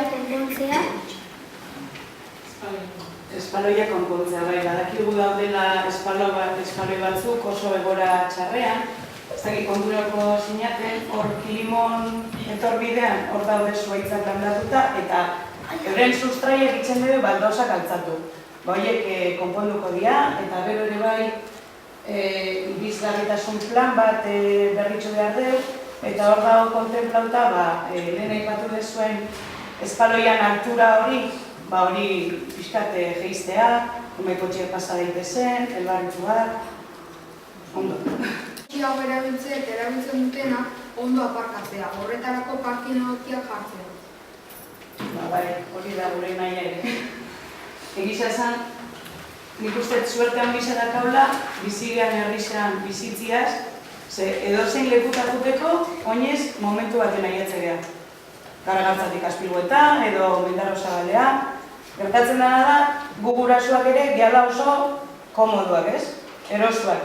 espaloia konpontzea. Espaloia konpontzea, bai, badakigu daudela espaloi batzuk oso egora txarrean. Ez dakit konturako sinaten, hor Kilimon etorbidean, hor daude zuaitzak landatuta, eta euren sustraia egitzen dugu baldausak altzatu. Horiek konponduko dira, eta gero ere bai ibizgarritasun plan bat berritxu behar dugu, eta hor dago kontemplauta, lehen aipatu dezuen espaloian altura hori, hori pixkat geiztea, umekotxe pasa daitezen, elbarritzuak, ondo. Hau erabiltzen dutena ondo aparkatzea, horretarako parkin egokiak jartzea. Bai, hori da gure nahi ere. Egisa esan, nik uste suerte handia dakaula, bizigean herrixan bizitziaz, ze edozein lekutatuteko, oinez momentu baten aiatzea. Garagartzatik Azpilguetan edo Mendaro Zabalea. Gertatzen dena da, gu gurasoak ere gehala oso komoduak, ez? Erosuak.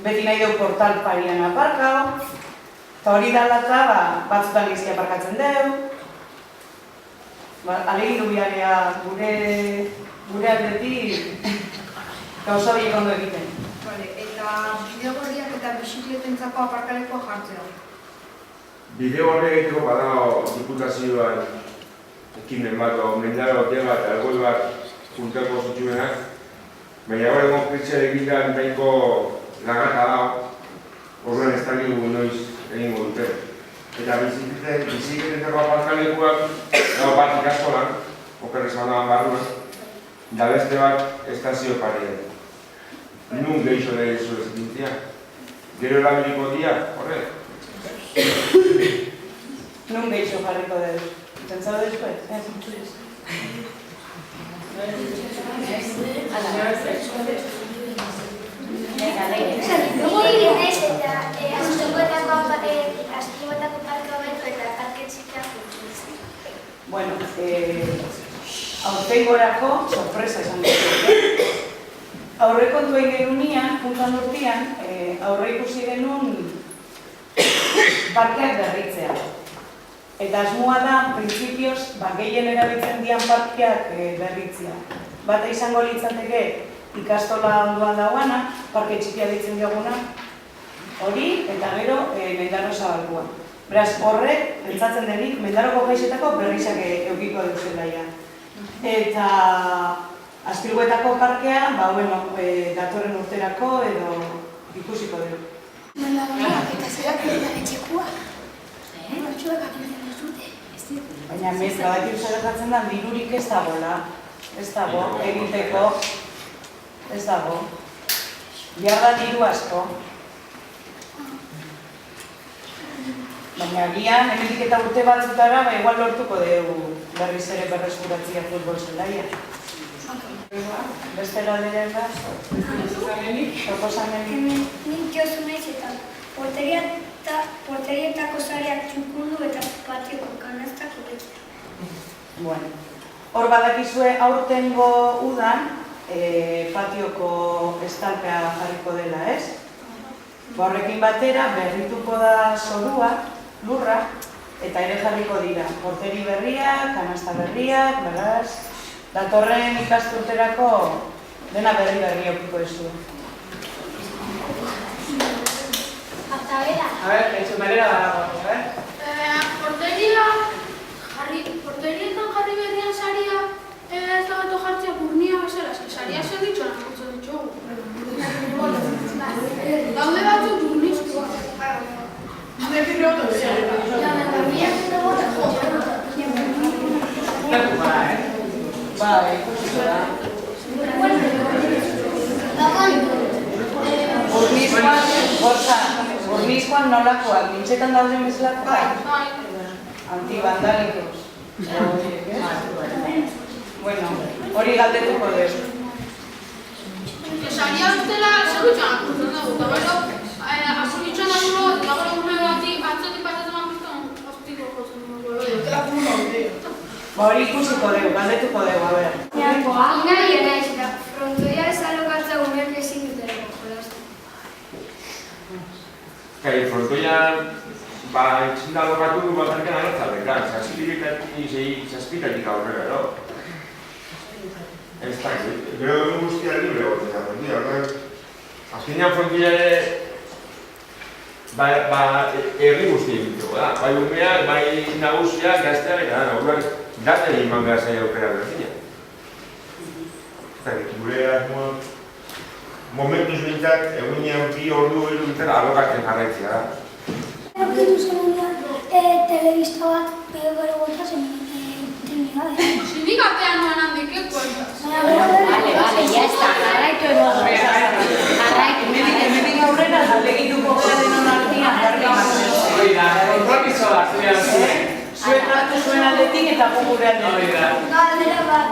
Beti nahi dugu portal parian aparkau, eta hori dalata batzutan gizki aparkatzen dugu. Alegin du biarea gure aldetik gauza horiek ondo egiten. Eta bidegorriak eta bizikletentzako aparkalekoa jartzea. Bideo horre egiteko badago diputazioan ekimen bat, Mendaro Otega eta Elgoi bat juntako zutxuenak, baina hori konkritzea egitan nahiko lagata dago, horren ez dakigu noiz egingo dute. Eta bizikletentzako aparkalekuak dago bat ikastolan, okerrez bandaban barruan, da beste bat estazio parean. Nun geixo da ez dintzia. Gero erabiliko dia, horre? Nun geixo jarriko dugu. Pentsado después? Luego irenez eta azpilguetako parke hobetu eta parke txikia funtzionizia. Bueno, aurtengorako sorpresa esan dut. Aurrekontu egin genunean, puntuan urtean, aurre ikusi genuen parkeak berritzea. Eta asmoa da, printzipioz, gehien erabiltzen dian parkeak berritzea. Bata izango litzateke ikastola ondoan dauana, parke txikia ditzen dioguna, hori eta gero Mendaro Zabalkua. Beraz, horrek, pentsatzen denik, Mendaroko gaixetako berrizak eukiko duzela ja. Eta Azpilguetako parkea, datorren urterako edo ikusiko dugu. Mendaroak eta zerak etxekua. Batxuak akintzen ez dute. Baina badaki usarekatzen da, dirurik ez dagoela. Ez dago, egiteko. Ez dago. Behar da diru asko. Baina agian, hemendik eta urte batzutara, igual lortuko dugu berriz ere berreskuratzea futbol zelaia. Bestela diren da? Proposamenik? Nik Josu naiz eta porterietako zareak txukundu eta patioko kanastak hobetzea. Bueno, hor badakizue aurtengo udan patioko estalpea jarriko dela, ez? Horrekin batera berrituko da zorua, lurra, eta ere jarriko dira. Porteri berriak, kanasta berriak, beraz, datorren ikasturterako dena berri okiko ez du. A ver, entzumarera badago, Porterietan jarri berrian saria ez da beto jartzea burnia bezala, saria zen ditxoan jartzen ditxogu. Daude batzuk burniztu. Bai, ikusiko da. Burnizkoan nolakoak, mintxetan dauden bezalakoak? Antibandalikos. Bueno, hori galdetuko dugu. Saria bestela zer ditxoan jartzen dugu, eta bero, asunitxoan dago, eta gero gure atzetik batetan manpiztan, hostiko jotzen dugu. Hori ikusiko dugu, galdetuko dugu, a ber. Inaria naiz eta frontoia ez alokatzea gumeak ezin dutela jolaztu. Frontoian entzunda lokatu du bakarrikan anotzalekan, zazpitatik aurrera, no? Ez da, gero egun guztia libre gotzen da, fondia. Azkenean fondia ere, herri guztia egiteko da. Bai umeak, bai nagusiak, gazteak eta da, urak date egin man behar zaila aukera berdina. Eta gure asmoa, momentuz bintzat, egunean 2 ordu bintzat alokatzen jarraitzea da. Aurkitu zenean, telebista bat, bere gota zen Sindikatean noan handik, kuentas. Vale, ya está, jarraitu edo. Hemendik aurrera, alegituko gara denon artean, hori da, konpromiso bat, zuen hartu zuen aldetik eta gure aldetik. Galdera bat,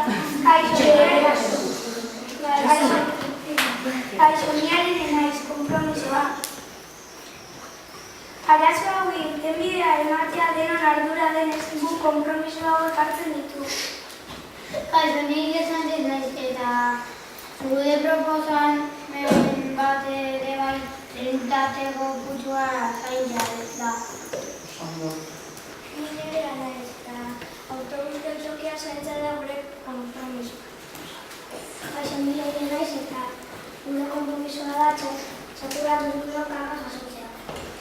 kaixo niaren naiz konpromisoa. Arazo hau irtenbidea ematea denon ardura denez gu konpromiso hauek hartzen ditu. Kaixo, nik esan dit naiz eta zure proposan bat ere bai erintateko putzua zaila da. Ni nerea naiz eta autobus geltokia zaintza da gure konpromiso. Kaixo, nire naiz eta gure konpromisoa da txatura dukuro karga jasotzea.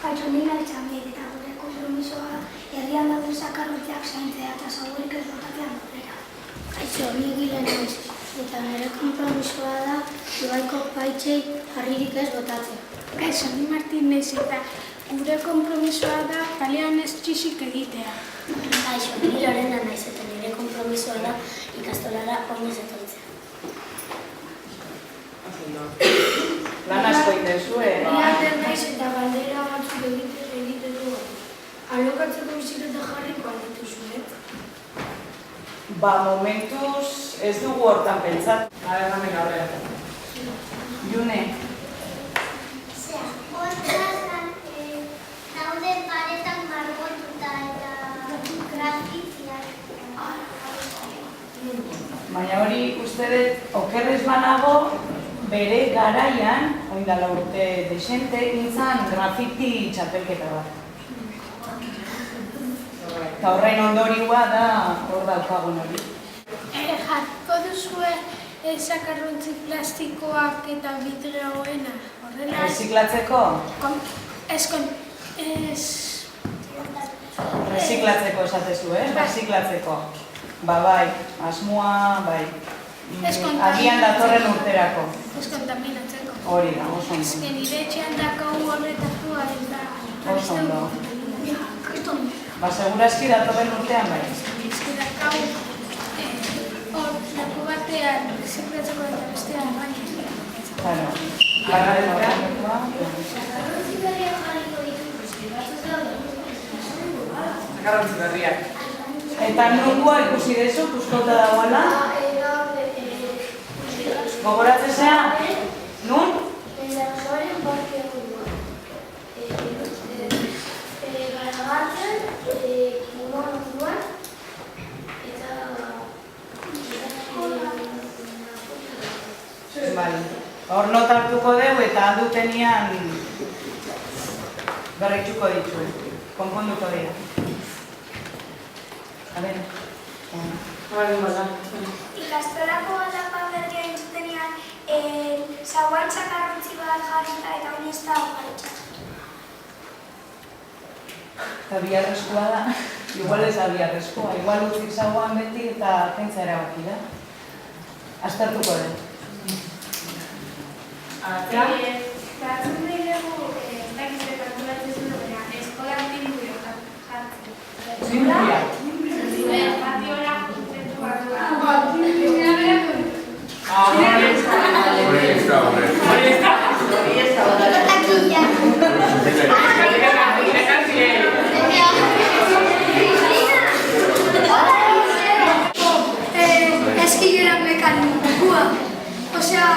Kaixo, nire naiz eta gure konpromisoa herrian dauden zakarrotzeak zaintzea eta zagurik ez botatzea aurrera. Kaixo, nire naiz eta nire konpromisoa da Ibaiko paitxei harririk ez botatzea. Kaixo, ni Martin naiz eta gure konpromisoa da kalean ez txisik egitea. Kaixo, ni Lorena naiz eta nire konpromisoa da ikastolara oinez etortzea. Lan asko itezu, Ni Ander naiz eta galdera batzuk egiten dugu. Alokatzeko bizikleta jarriko aldituzu, Momentuz ez dugu hortan pentsat. Hemen aurrean. June. Hortan daude paretan margotuta eta grafitiak. Baina hori uste dut okerrez banago bere garaian, oindala urte desente, nintzen grafiti txapelketa bat. Eta horren ondorioa da hor daukagun hori. Jarko duzue zakarrontzi plastikoak eta vidrioena, horrela... Reziklatzeko? Reziklatzeko esatezu, Reziklatzeko. Bai, asmoa, bai. Agian datorren urterako. Ez kontaminatzeko. Hori da, oso ondo. Ez nire etxean dakau horretakoa eta... Oso ondo. Segurazki datorren urtean bai. Ez dakau hor leku batean reziklatzeko eta bestean baina. Claro. Garraren horretakoa. Zakarrontzi berriak. Eta nungua ikusi dezu, puzkota dagoela? Gogoratzen zea? Nun? Garagartzen, kimono duan, eta... Hor nota hartuko dugu eta aldutenian berritxuko ditu, konponduko dira. A ver. Ikastolako aldapa berria entzutenean, zauan zakarrontzi bat jarrita eta hori ez da oparitza. Eta biharrezkoa da, igual ez da biharrezkoa, igual utzik zauan beti eta pentsa erabaki da. Aztertuko den. Batzun dugu, dakizte kalkulatzen zuen duguna, eskola timburio jartzen. Timburia? Patiola justentu bat dugu. Eskigera mekanikua, osea,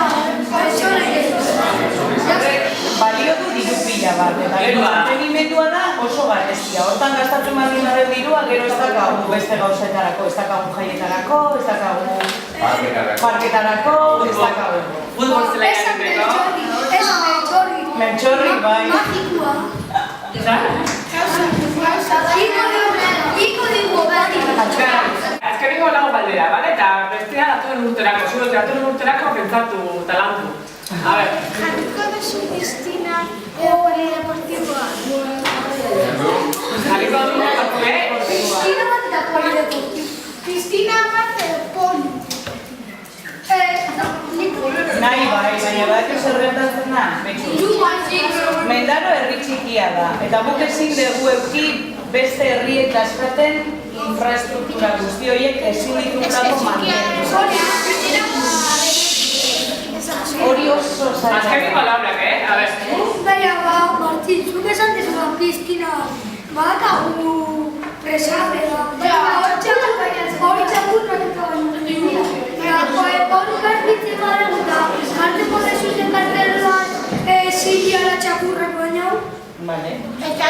balio du diru pila bat, eta gero mantenimendua da oso garezia. Hortan gastatzen baldin badu dirua, gero ez dakagu beste gauzetarako, ez dakagu jaietarako, ez dakagu parketarako, ez dakagu. Futbol zelaian Ez mentxorri. Mentxorri, bai. Magikua. Eta? Azkeneko lago galdera, bale? Eta bestea datorren urterako, zure datorren urterako pentsatu talantu. A ver. Jarriko duzu Cristina polideportiboa. Jarriko duzu Cristina bat eta polideportiboa. Cristina bat poli. Nahi bai, baina bat zer gertatzen da? Mendaro herri txikia da, eta guk ezin dugu euki beste herriek askaten infrastruktura guzti horiek ezin ditugulako mantendu. Hori oso zaila. Azkeneko palabrak, a ver. Baina, Martín, zuk esan dezu pizkina badago presade da. Hori txakur naketa baina. Hori garbitzen badago eta jarteko dezuzen kartel bat ziliala txakurrak baina. Vale. Eta